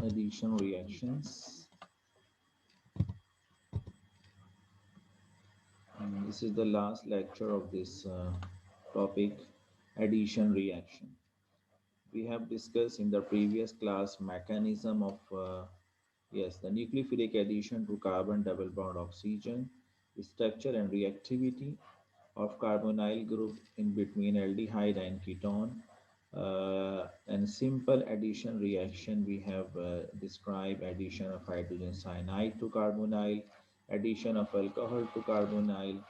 Addition reactions. This is the last lecture of this topic, addition reaction. We have discussed in the previous class mechanism of yes, the nucleophilic addition to carbon double bond oxygen, structure and reactivity of carbonyl group in between aldehyde and ketone. And simple addition reaction, we have described addition of hydrogen cyanide to carbonyl, addition of alcohol to carbonyl,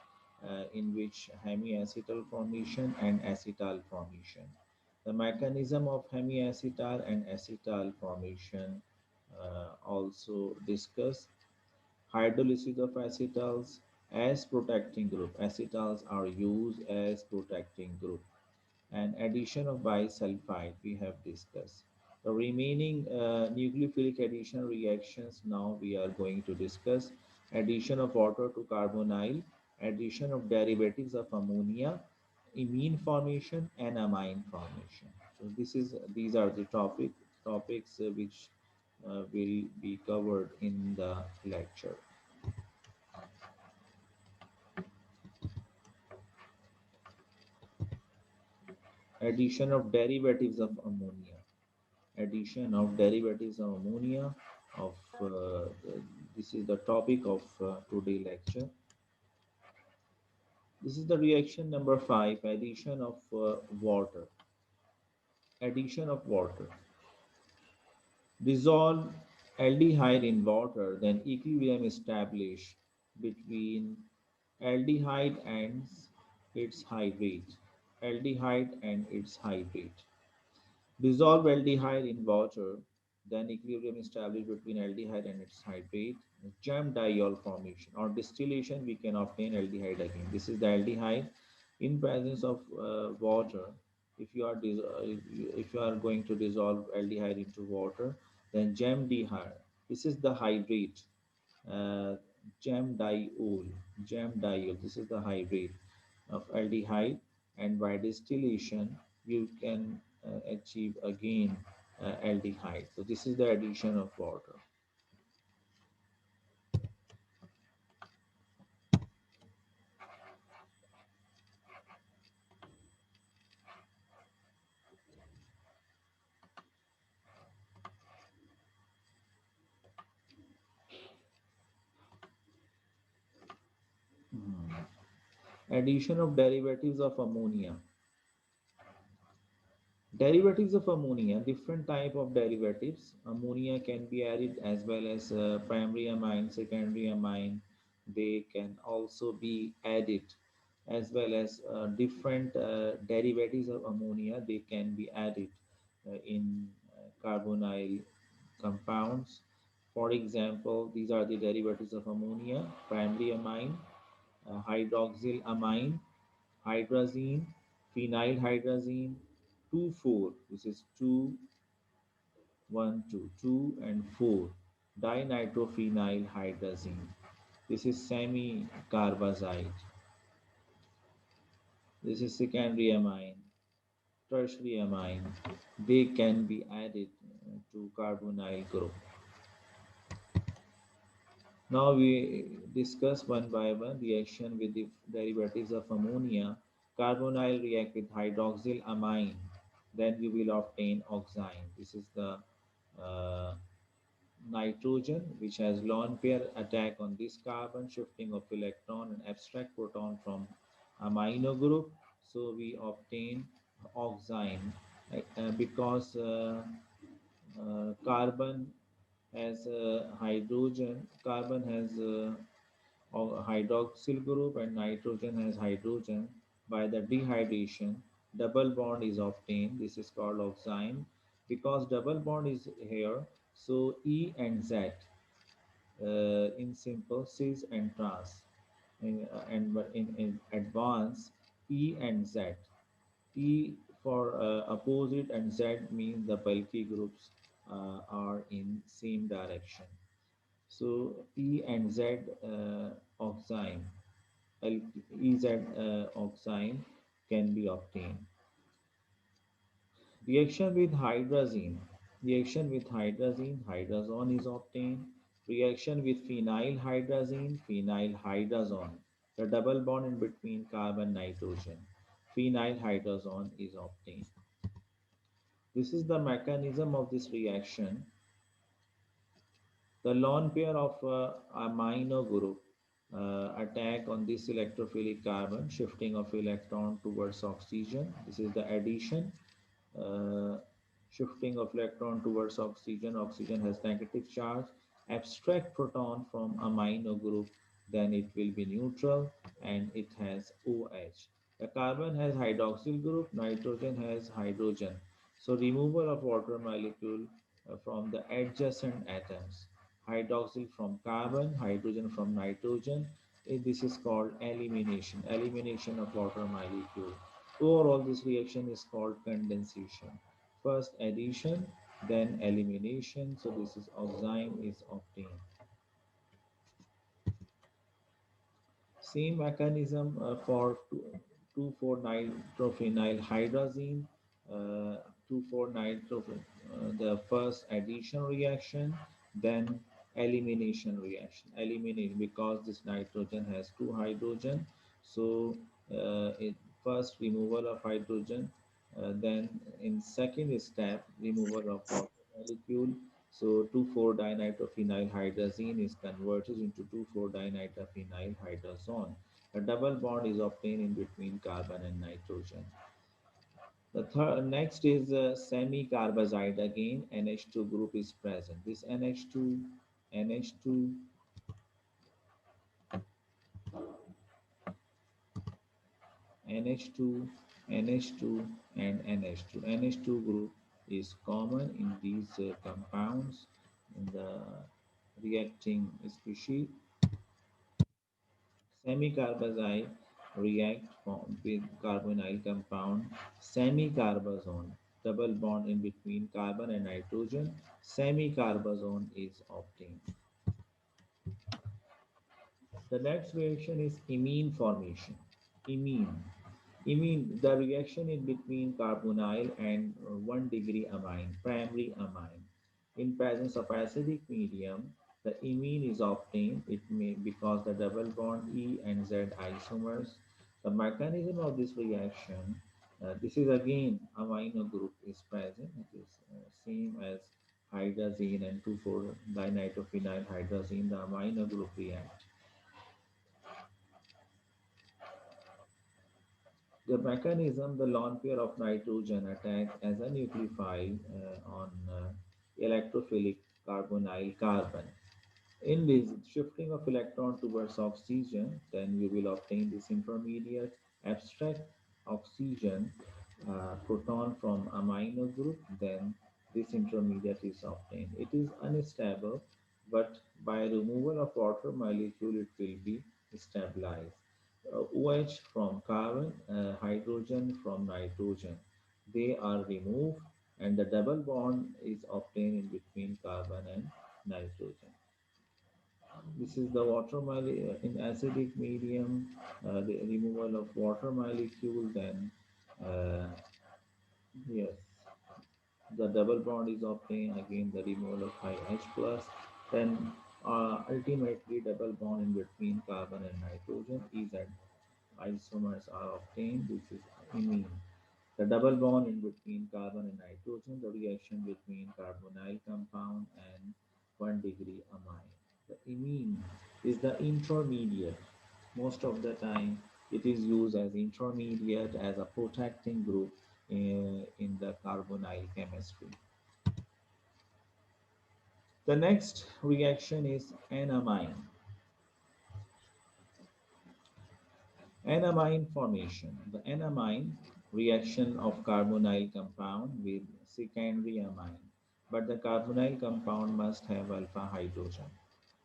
in which hemiacetal formation and acetal formation. The mechanism of hemiacetal and acetal formation also discussed. Hydrolysis of acetals as protecting group. Acetals are used as protecting group. And addition of bisulfide we have discussed. The remaining nucleophilic addition reactions now we are going to discuss. Addition of water to carbonyl, addition of derivatives of ammonia, imine formation and amine formation. So these are the topics which will be covered in the lecture. Addition of derivatives of ammonia. Addition of derivatives of ammonia of this is the topic of today lecture. This is the reaction number 5, addition of water. Addition of water. Dissolve aldehyde in water, then equilibrium establish between aldehyde and its hydrate. Aldehyde and its hydrate. Dissolve aldehyde in water, then equilibrium established between aldehyde and its hydrate. Gem diol formation or distillation, we can obtain aldehyde again. This is the aldehyde in presence of water. If you are if you are going to dissolve aldehyde into water, then gem diol. This is the hydrate. Uh, gem diol. Gem diol. This is the hydrate of aldehyde, and by distillation you can achieve again aldehyde. So this is the addition of water. Addition of derivatives of ammonia. Derivatives of ammonia, different type of derivatives. Ammonia can be added as well as primary amine, secondary amine. They can also be added as well as different derivatives of ammonia. They can be added in carbonyl compounds. For example, these are the derivatives of ammonia: primary amine, hydroxyl amine, hydrazine, phenylhydrazine, 2,4. This is 2, 1, 2, 2 and 4. Dinitrophenylhydrazine. This is semi-carbazide. This is secondary amine, tertiary amine. They can be added to carbonyl group. Now we discuss one by one reaction with the derivatives of ammonia. Carbonyl react with hydroxyl amine. Then we will obtain oxime. This is the uh, nitrogen which has lone pair attack on this carbon, shifting of electron and abstract proton from amino group. So we obtain oxime because carbon has hydrogen, carbon has hydroxyl group and nitrogen has hydrogen. By the dehydration, double bond is obtained. This is called oxime. Because double bond is here, so E and Z in simple cis and trans. In advance, E and Z. E for opposite and Z means the bulky groups are in same direction. So E and Z oxime, EZ oxime can be obtained. Reaction with hydrazine. Reaction with hydrazine, hydrazone is obtained. Reaction with phenyl hydrazine, phenyl hydrazone. The double bond in between carbon nitrogen. Phenyl hydrazone is obtained. This is the mechanism of this reaction. The lone pair of amino group attack on this electrophilic carbon, shifting of electron towards oxygen. This is the addition. Uh, Shifting of electron towards oxygen. Oxygen has negative charge. Abstract proton from amino group, then it will be neutral and it has OH. The carbon has hydroxyl group, nitrogen has hydrogen. So removal of water molecule from the adjacent atoms. Hydroxyl from carbon, hydrogen from nitrogen. This is called elimination. Elimination of water molecule. Overall, this reaction is called condensation. First addition, then elimination. So this is oxime is obtained. Same mechanism for 2,4-nitrophenyl hydrazine, 2,4-nitrophen, the first addition reaction, then elimination reaction. Eliminate because this nitrogen has two hydrogen, so it first removal of hydrogen, then in second step removal of water molecule. So 2,4-dinitrophenyl hydrazine is converted into 2,4-dinitrophenyl hydrazone. A double bond is obtained in between carbon and nitrogen. The third next is semi-carbazide again. NH2 group is present. This NH2, NH2, and NH2. NH2 group is common in these compounds in the reacting species. Semi-carbazide react with carbonyl compound semi-carbazone. Double bond in between carbon and nitrogen. Semi-carbazone is obtained. The next reaction is imine formation. Imine. Imine, the reaction in between carbonyl and 1 degree amine, primary amine. In presence of acidic medium, the imine is obtained. It may because the double bond E and Z isomers. The mechanism of this reaction, this is again amino group is present. It is same as hydrazine and 2,4-dinitrophenyl hydrazine. The amino group react. The mechanism, the lone pair of nitrogen attack as a nucleophile on electrophilic carbonyl carbon. In this shifting of electron towards oxygen, then we will obtain this intermediate abstract oxygen proton from amino group, then this intermediate is obtained. It is unstable, but by removal of water molecule, it will be stabilized. OH from carbon, hydrogen from nitrogen, they are removed, and the double bond is obtained in between carbon and nitrogen. This is the water molecule in acidic medium, the removal of water molecule, then uh, yes, the double bond is obtained, again the removal of high H plus, then ultimately double bond in between carbon and nitrogen is at isomers are obtained. This is imine. The double bond in between carbon and nitrogen, the reaction between carbonyl compound and 1 degree amine. The imine is the intermediate. Most of the time, it is used as intermediate as a protecting group in the carbonyl chemistry. The next reaction is enamine. Enamine formation. The enamine reaction of carbonyl compound with secondary amine. But the carbonyl compound must have alpha hydrogen.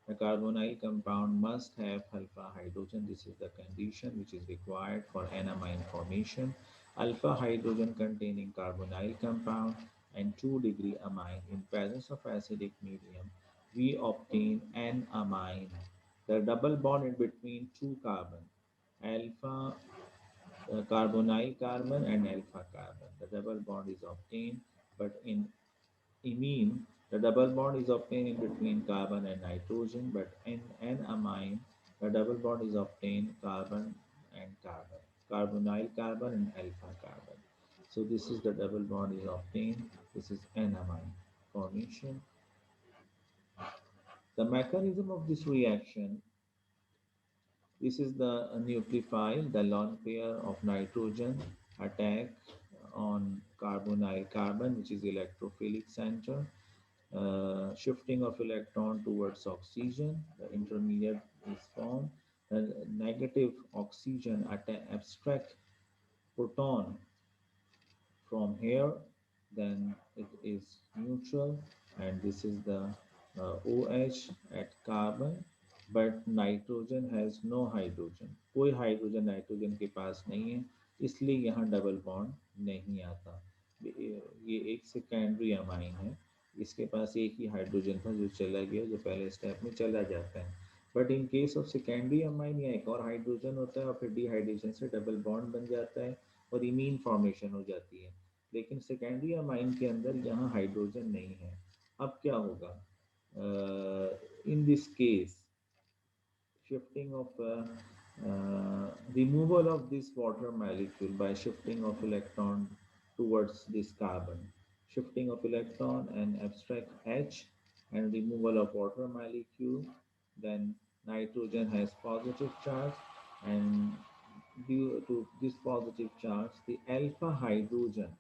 The carbonyl compound must have alpha hydrogen. This is the condition which is required for enamine formation. Alpha hydrogen containing carbonyl compound and 2 degree amine in presence of acidic medium. We obtain enamine. The double bond in between two carbon, alpha carbonyl carbon and alpha carbon. The double bond is obtained, but in imine, the double bond is obtained in between carbon and nitrogen, but in N-amine, the double bond is obtained carbon and carbon, carbonyl carbon and alpha carbon. So this is the double bond is obtained. This is N-amine formation. The mechanism of this reaction, this is the nucleophile, the lone pair of nitrogen attack on carbonyl carbon, which is electrophilic center, shifting of electron towards oxygen. The intermediate is formed. The negative oxygen abstract proton from here, then it is neutral, and this is the OH at carbon, but nitrogen has no hydrogen, कोई hydrogen nitrogen के पास नहीं है, इसलिए यहाँ double bond नहीं आता। ये एक सेकेंडरी अमाइन है, इसके पास एक ही हाइड्रोजन था जो चला गया, जो पहले स्टेप में चला जाता है। But in case of secondary amine या एक और हाइड्रोजन होता है और फिर डिहाइड्रेशन से डबल बॉन्ड बन जाता है और इमीन फॉर्मेशन हो जाती है। लेकिन सेकेंडरी अमाइन के अंदर यहाँ हाइड्रोजन नहीं है। अब क्या होगा? In this case shifting of removal of this water molecule by shifting of electron towards this carbon, shifting of electron and abstract H and removal of water molecule, then nitrogen has positive charge, and due to this positive charge the alpha hydrogen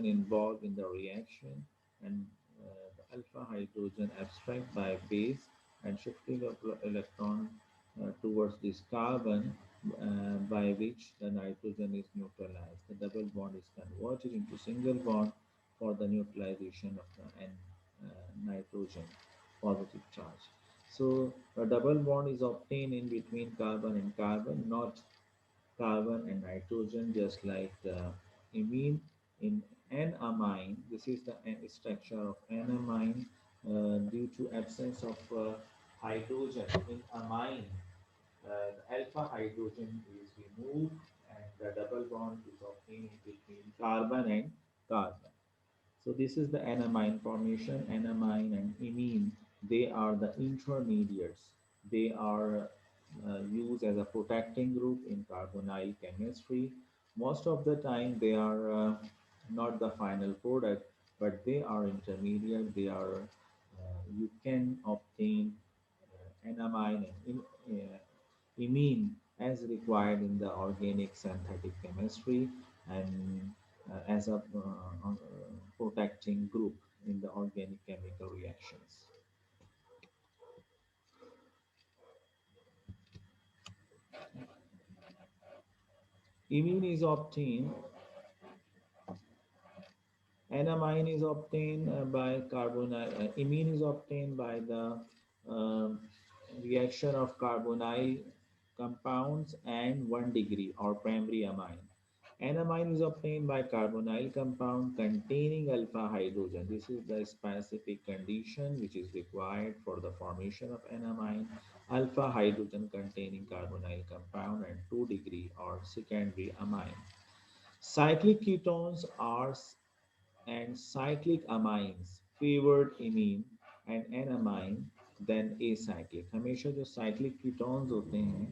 involved in the reaction, and the alpha hydrogen abstract by base and shifting of electron towards this carbon, by which the nitrogen is neutralized. The double bond is converted into single bond for the neutralization of the nitrogen positive charge. So a double bond is obtained in between carbon and carbon, not carbon and nitrogen, just like imine in N-amine. This is the structure of N-amine due to absence of hydrogen in amine. The alpha hydrogen is removed and the double bond is obtained between carbon and carbon. So this is the N-amine formation. N-amine and imine, they are the intermediates. They are used as a protecting group in carbonyl chemistry. Most of the time they are not the final product, but they are intermediate. They are, you can obtain N-amine and imine as required in the organic synthetic chemistry, and as a protecting group in the organic chemical reactions. Imine is obtained, N-amine is obtained by carbonyl, imine is obtained by the um reaction of carbonyl compounds and 1 degree or primary amine. N-amine is obtained by carbonyl compound containing alpha hydrogen. This is the specific condition which is required for the formation of N-amine. Alpha hydrogen containing carbonyl compound and 2 degree or secondary amine. Cyclic ketones are and cyclic amines favored imine and N-amine then acyclic. हमेशा जो cyclic ketones होते हैं,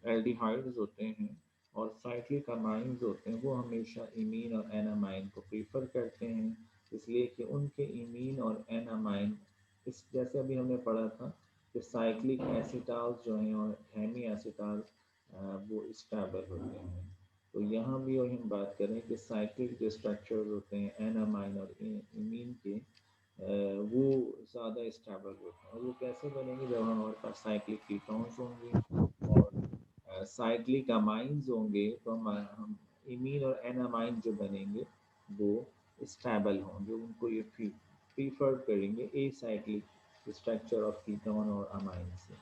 aldehydes होते हैं और cyclic amines होते हैं, वो हमेशा imine और N-amine को प्रीफर करते हैं, इसलिए कि उनके imine और N-amine इस जैसे अभी हमने पढ़ा था कि साइक्लिक एसिटाल्स जो हैं और हेमी एसिटाल वो स्टेबल होते हैं। तो यहाँ भी वही हम बात करें कि साइक्लिक जो स्ट्रक्चर होते हैं एनामाइन और इमीन के, वो ज़्यादा स्टेबल होते हैं, और वो कैसे बनेंगे जब हमारे पास साइक्लिक कीटोन्स होंगे और साइक्लिक अमाइंस होंगे, तो हम इमीन और एनामाइन जो बनेंगे वो स्टेबल होंगे, उनको ये प्रीफर करेंगे a cyclic structure of ketone और अमाइन से।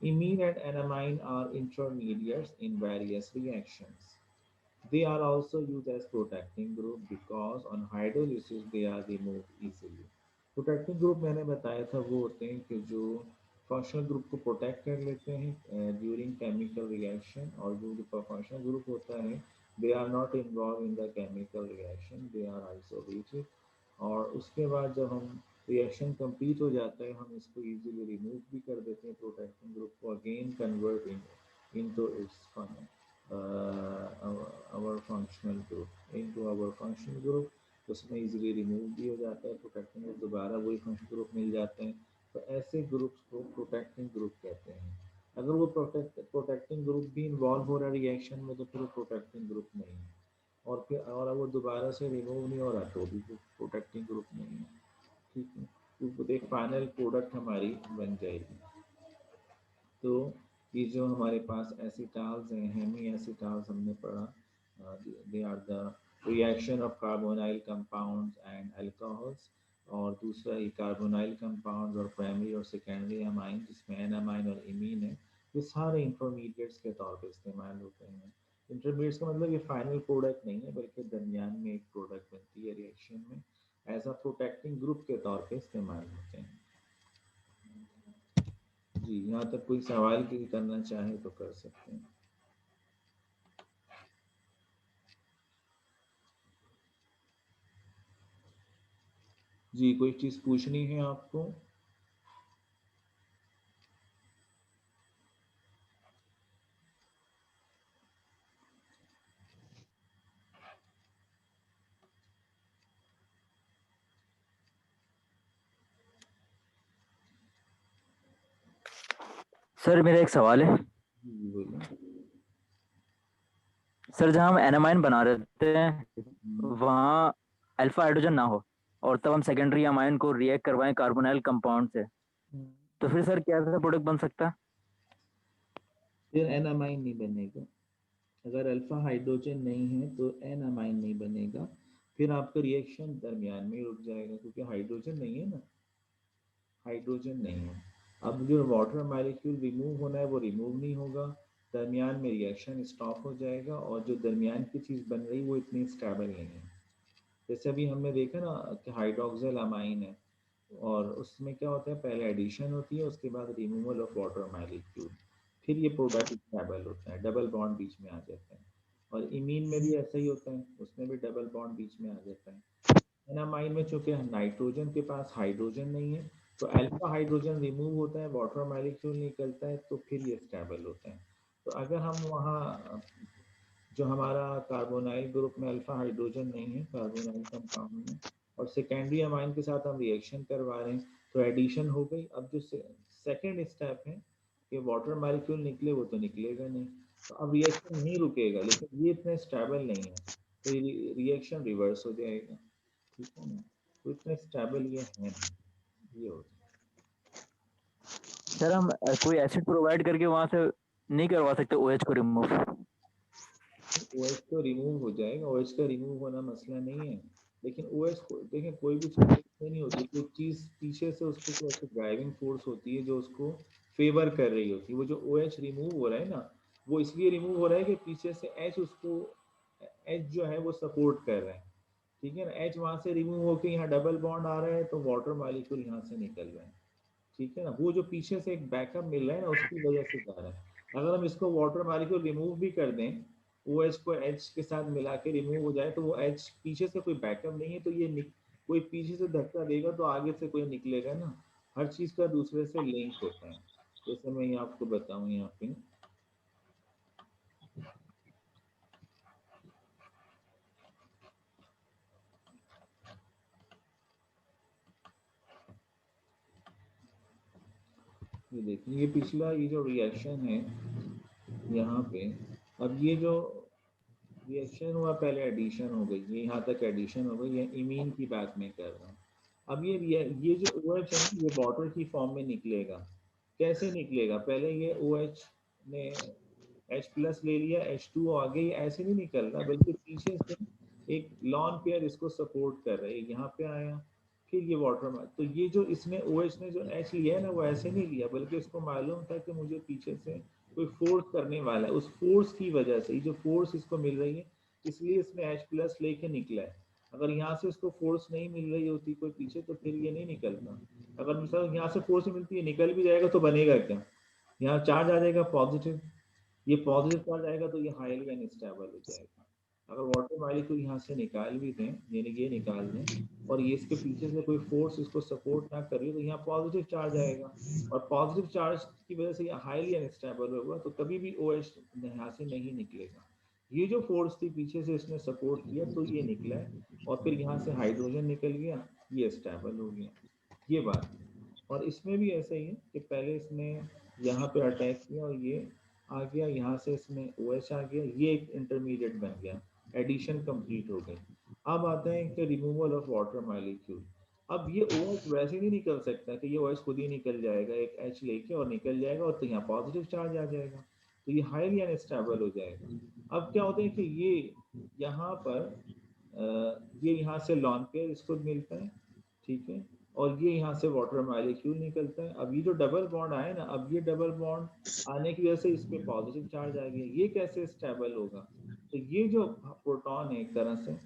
Imine and enamine are intermediates in various reactions. They are also used as protecting group because on hydrolysis they are removed easily. Protecting group मैंने बताया था वो होते हैं कि जो फंक्शनल ग्रुप को प्रोटेक्ट कर लेते हैं ड्यूरिंग केमिकल रिएक्शन, और जो फंक्शनल ग्रुप होता है they are not involve in the chemical reaction, they are isolated. और उसके बाद जब हम रिएक्शन कंप्लीट हो जाता है, हम इसको इजीली रिमूव भी कर देते हैं प्रोटेक्टिंग ग्रुप को, again convert into its our functional group, into our functional group. उसमें इजीली रिमूव भी हो जाता है प्रोटेक्टिंग ग्रुप, दोबारा वही फंक्शनल ग्रुप मिल जाते हैं। तो ऐसे ग्रुप्स को प्रोटेक्टिंग ग्रुप कहते हैं। अगर वो प्रोटेक्टिंग ग्रुप भी इन्वॉल्व हो रहा है रिएक्शन में, तो फिर वो प्रोटेक्टिंग ग्रुप नहीं है। और फिर और वो दोबारा से रिमूव नहीं हो रहा तो भी प्रोटेक्टिंग ग्रुप नहीं है। ठीक है, तो एक फाइनल प्रोडक्ट हमारी बन जाएगी। तो ये जो हमारे पास एसिटाल्स हैं, हेमी एसिटाल्स हमने पढ़ा, they are the reaction of carbonyl compounds and alcohols. और दूसरा ये कार्बोनाइल कंपाउंड्स और प्राइमरी और सेकेंडरी अमाइन, जिसमें एन अमाइन और इमीन है, ये सारे इंटरमीडिएट्स के तौर पे इस्तेमाल होते हैं। इंटरमीडिएट्स का मतलब ये फाइनल प्रोडक्ट नहीं है, बल्कि दरमियान में एक प्रोडक्ट बनती है रिएक्शन में, एज अ प्रोटेक्टिंग ग्रुप के तौर पे इस्तेमाल होते हैं। जी, यहाँ तक कोई सवाल की करना चाहे तो कर सकते हैं। जी, कोई चीज़ पूछनी है आपको? सर मेरा एक सवाल है। जी बोलिए। सर जहाँ हम एनामाइन बना रहे थे हम्म, वहाँ अल्फा हाइड्रोजन ना हो और तब हम सेकेंडरी अमाइन को रिएक्ट करवाएं कार्बोनाइल कंपाउंड से, तो फिर सर क्या ऐसा प्रोडक्ट बन सकता है? फिर एनामाइन नहीं बनेगा। अगर अल्फा हाइड्रोजन नहीं है तो एनामाइन नहीं बनेगा। फिर आपका रिएक्शन दरमियान में रुक जाएगा, क्योंकि हाइड्रोजन नहीं है ना, हाइड्रोजन नहीं है। अब जो वाटर मॉलिक्यूल रिमूव होना है वो रिमूव नहीं होगा, दरमियान में रिएक्शन स्टॉप हो जाएगा, और जो दरमियान की चीज़ बन रही वो इतनी स्टेबल नहीं है। जैसे अभी हमने देखा ना कि हाइड्रोक्सिल अमाइन है, और उसमें क्या होता है, पहले एडिशन होती है, उसके बाद रिमूवल ऑफ वाटर मॉलिक्यूल, फिर ये प्रोडक्ट स्टेबल होता है, डबल बॉन्ड बीच में आ जाता है। और इमीन में भी ऐसा ही होता है, उसमें भी डबल बॉन्ड बीच में आ जाता है। एनामाइन में चूंकि नाइट्रोजन के पास हाइड्रोजन नहीं है, तो अल्फा हाइड्रोजन रिमूव होता है, वाटर मॉलिक्यूल निकलता है, तो फिर ये स्टेबल होता है। तो अगर हम वहाँ जो हमारा कार्बोनाइल ग्रुप में अल्फा हाइड्रोजन नहीं है कार्बोनाइल कंपाउंड में, और सेकेंडरी अमाइन के साथ हम रिएक्शन करवा रहे हैं, तो एडिशन हो गई। अब जो सेकेंड स्टेप है कि वाटर मॉलिक्यूल निकले, वो तो निकलेगा नहीं, तो अब रिएक्शन नहीं रुकेगा, लेकिन ये इतने स्टेबल नहीं है, तो ये रिएक्शन रिवर्स हो जाएगा। ठीक है ना, तो इतने स्टेबल ये है नहीं, ये होता सर हम कोई एसिड प्रोवाइड करके वहां से नहीं करवा सकते ओएच को रिमूव? है। ओएच तो रिमूव हो जाएगा, ओएच का रिमूव होना मसला नहीं है, लेकिन ओएच को देखें, कोई भी चीज़ इसमें नहीं होती, कोई चीज़ पीछे से उसको कोई ऐसी ड्राइविंग फोर्स होती है जो उसको फेवर कर रही होती है। वो जो ओएच रिमूव हो रहा है ना, वो इसलिए रिमूव हो रहा है कि पीछे से एच उसको, एच जो है वो सपोर्ट कर रहा है। ठीक है ना, एच वहां से रिमूव होकर यहाँ डबल बॉन्ड आ रहा है, तो वाटर मॉलिक्यूल यहाँ से निकल रहा है। ठीक है ना, वो जो पीछे से एक बैकअप मिल रहा है ना, उसकी वजह से जा रहा है। अगर हम इसको वाटर मॉलिक्यूल रिमूव भी कर दें, ओ एच को एच के साथ मिला के रिमूव हो जाए, तो वो एच पीछे से कोई बैकअप नहीं है, तो ये कोई पीछे से धक्का देगा तो आगे से कोई निकलेगा ना। हर चीज़ का दूसरे से लिंक होता है। जैसे मैं ये आपको बताऊं यहाँ पे, ये देखिए, ये पिछला ये जो रिएक्शन है यहाँ पे, अब ये जो रिएक्शन हुआ, पहले एडिशन हो गई, ये यहाँ तक एडिशन हो गई, ये इमीन की बात मैं कर रहा हूँ। अब ये जो ओ एच है ना, ये वाटर की फॉर्म में निकलेगा। कैसे निकलेगा, पहले ये ओ एच ने एच प्लस ले लिया, एच टू आगे, ये ऐसे नहीं निकल रहा, बल्कि पीछे से एक लॉन पेयर इसको सपोर्ट कर रहा है, यहाँ पे आया, फिर ये वाटर में, तो ये जो इसने ओ एच ने जो एच लिया है ना, वो ऐसे नहीं लिया, बल्कि इसको मालूम था कि मुझे पीछे से कोई फोर्स करने वाला है, उस फोर्स की वजह से, ये जो फोर्स इसको मिल रही है, इसलिए इसने एच प्लस लेके निकला है। अगर यहाँ से इसको फोर्स नहीं मिल रही होती कोई पीछे, तो फिर ये नहीं निकलता। अगर मिसाल यहाँ से फोर्स मिलती है, निकल भी जाएगा, तो बनेगा क्या, यहाँ चार्ज आ जाएगा पॉजिटिव, ये पॉजिटिव चार्ज आएगा तो ये हाईली अनस्टेबल हो जाएगा। अगर वाटर मॉलिक्यूल यहाँ से निकाल भी दें, यानी ये निकाल दें, और ये इसके पीछे से कोई फोर्स इसको सपोर्ट ना करे, तो यहाँ पॉजिटिव चार्ज आएगा, और पॉजिटिव चार्ज की वजह से ये हाईली अनस्टेबल होगा, तो कभी भी OH यहाँ से नहीं निकलेगा। ये जो फोर्स थी पीछे से इसने सपोर्ट किया तो ये निकला है, और फिर यहाँ से हाइड्रोजन निकल गया, ये स्टेबल हो गया, ये बात। और इसमें भी ऐसा ही है कि पहले इसने यहाँ पे अटैक किया और ये आ गया, यहाँ से इसमें OH आ गया, ये एक इंटरमीडिएट बन गया, एडिशन कंप्लीट हो गई। अब आते हैं कि रिमूवल ऑफ वाटर मॉलिक्यूल। अब ये OH वैसे नहीं निकल सकता कि ये OH खुद ही निकल जाएगा, एक H लेके और निकल जाएगा, और तो यहाँ पॉजिटिव चार्ज आ जाएगा, तो ये हाईली अनस्टेबल हो जाएगा। अब क्या होता है कि ये यहाँ पर ये यहाँ से लॉन पेयर इसको मिलता है, ठीक है, और ये यहाँ से वाटर मॉलिक्यूल निकलता है। अब ये जो डबल बॉन्ड आए ना, अब ये डबल बॉन्ड आने की वजह से इस पे पॉजिटिव चार्ज आ गया, ये कैसे स्टेबल होगा? तो ये जो प्रोटॉन है एक तरह से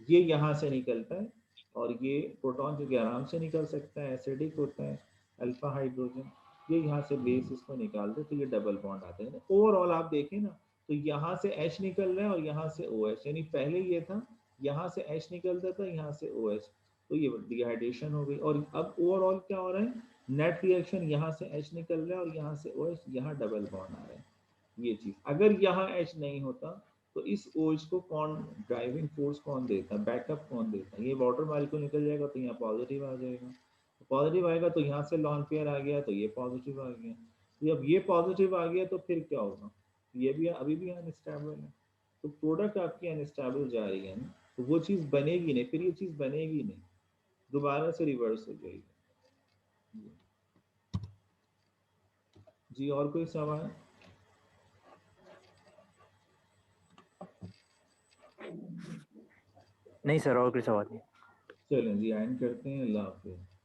ये यहाँ से निकलता है, और ये प्रोटॉन जो कि आराम से निकल सकता है, एसिडिक होता है, अल्फा हाइड्रोजन, ये यहाँ से बेस इसको निकाल दे तो ये डबल बॉन्ड आते हैं। ओवरऑल आप देखें ना, तो यहाँ से H निकल रहा है और यहाँ से OH, यानी पहले ये था यहाँ से H निकलता था, यहाँ से OH, तो ये डिहाइड्रेशन हो गई। और अब ओवरऑल क्या हो रहा है, नेट रिएक्शन, यहाँ से H निकल रहा है और यहाँ से OH, यहाँ डबल बॉन्ड आ रहा है। ये चीज अगर यहाँ H नहीं होता तो इस OH को कौन ड्राइविंग फोर्स कौन देता, बैकअप कौन देता? ये वाटर मॉलिक्यूल निकल जाएगा तो यहाँ पॉजिटिव आ जाएगा, पॉजिटिव आएगा तो यहाँ से लॉन पेयर आ गया तो ये पॉजिटिव आ गया, तो जब ये पॉजिटिव आ गया तो फिर क्या होगा, ये भी अभी भी अनस्टेबल है, तो प्रोडक्ट आपकी अनस्टेबल जा रही है ना, तो वो चीज़ बनेगी नहीं, फिर ये चीज़ बनेगी नहीं, दोबारा से रिवर्स हो जाएगी। जी और कोई सवाल? नहीं सर, और कोई सवाल नहीं। चलें जी, एंड करते हैं, अल्लाह हाफिज़।